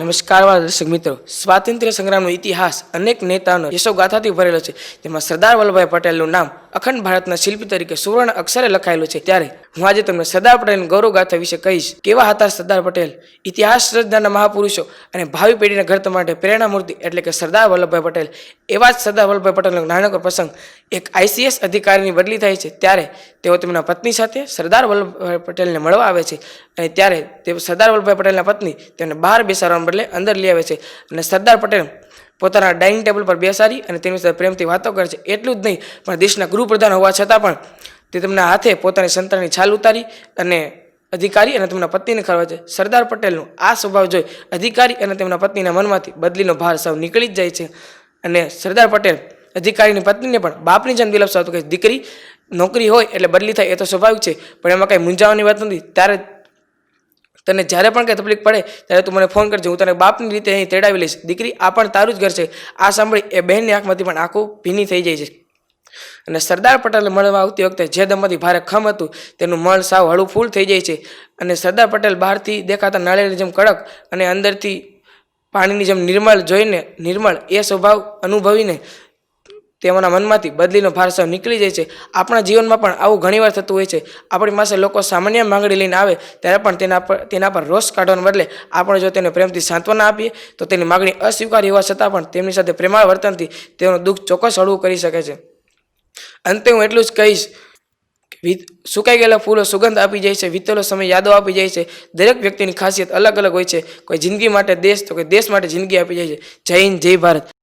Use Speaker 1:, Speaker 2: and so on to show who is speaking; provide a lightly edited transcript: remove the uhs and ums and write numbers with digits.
Speaker 1: નમસ્કાર દર્શક મિત્રો, સ્વાતંત્ર્ય સંગ્રામનો ઇતિહાસ અનેક નેતાઓનો યશોગાથાથી ભરેલો છે. તેમાં સરદાર વલ્લભભાઈ પટેલનું નામ અખંડ ભારતના શિલ્પી તરીકે સુવર્ણ અક્ષરે લખાયેલું છે. ત્યારે હું આજે તમને સરદાર પટેલની ગૌરવગાથા વિશે કહીશ. કેવા હતા સરદાર પટેલ? ઇતિહાસ રચનારના મહાપુરુષો અને ભાવિ પેઢીના ઘડતર માટે પ્રેરણામૂર્તિ એટલે કે સરદાર વલ્લભભાઈ પટેલ. એવા જ સરદાર વલ્લભભાઈ પટેલનો નાનકડો પ્રસંગ. એક ICS અધિકારીની બદલી થાય છે ત્યારે તેઓ તેમના પત્ની સાથે સરદાર વલ્લભભાઈ પટેલને મળવા આવે છે અને ત્યારે તે સરદાર વલ્લભભાઈ પટેલના પત્ની તેમને બહાર બેસાડવાને બદલે અંદર લઈ આવે છે અને સરદાર પટેલ પોતાના ડાઇનિંગ ટેબલ પર બેસાડી અને તેની સાથે પ્રેમથી વાતો કરે છે. એટલું જ નહીં પણ દેશના ગૃહપ્રધાન હોવા છતાં પણ તે તેમના હાથે પોતાની સંતાનની છાલ ઉતારી અને અધિકારી અને તેમના પત્નીને ખવડાવે છે. સરદાર પટેલનો આ સ્વભાવ જોઈ અધિકારી અને તેમના પત્નીના મનમાંથી બદલીનો ભાર સાવ નીકળી જ જાય છે અને સરદાર પટેલ અધિકારીની પત્નીને પણ બાપની જેમ દિલાસો કે દીકરી નોકરી હોય એટલે બદલી થાય એ તો સ્વાભાવિક છે, પણ એમાં કંઈ મૂંઝાવાની વાત નથી. ત્યારે તને જ્યારે પણ કંઈ તકલીફ પડે ત્યારે તું મને ફોન કરજે, હું તને બાપની રીતે અહીં તેડાવી લઈશ. દીકરી આ પણ તારું જ ઘર છે. આ સાંભળી એ બહેનની આંખમાંથી પણ આંખો ભીની થઈ જાય છે અને સરદાર પટેલને મળવા આવતી વખતે જે દમથી ભારે ખમ હતું તેનું મન સાવ હળવું ફૂલ થઈ જાય છે અને સરદાર પટેલ બહારથી દેખાતા નાળિયેરની જેમ કડક અને અંદરથી પાણીની જેમ નિર્મળ જોઈને નિર્મળ એ સ્વભાવ અનુભવીને તેમના મનમાંથી બદલીનો ભાર સાવ નીકળી જાય છે. આપણા જીવનમાં પણ આવું ઘણીવાર થતું હોય છે. આપણી પાસે લોકો સામાન્ય માંગણી લઈને આવે ત્યારે પણ તેના પર રોષ કાઢવાને બદલે આપણે જો તેને પ્રેમથી સાંત્વના આપીએ તો તેની માગણી અસ્વીકાર્ય હોવા છતાં પણ તેમની સાથે પ્રેમાળ વર્તનથી તેનું દુઃખ ચોક્કસ હળવું કરી શકે છે. અંતે હું એટલું જ કહીશ, સુકાઈ ગયેલા ફૂલો સુગંધ આપી જાય છે, વીતેલો સમય યાદો આપી જાય છે. દરેક વ્યક્તિની ખાસિયત અલગ અલગ હોય છે. કોઈ જિંદગી માટે દેશ તો કોઈ દેશ માટે જિંદગી આપી જાય છે. જય હિન્દ, જય ભારત.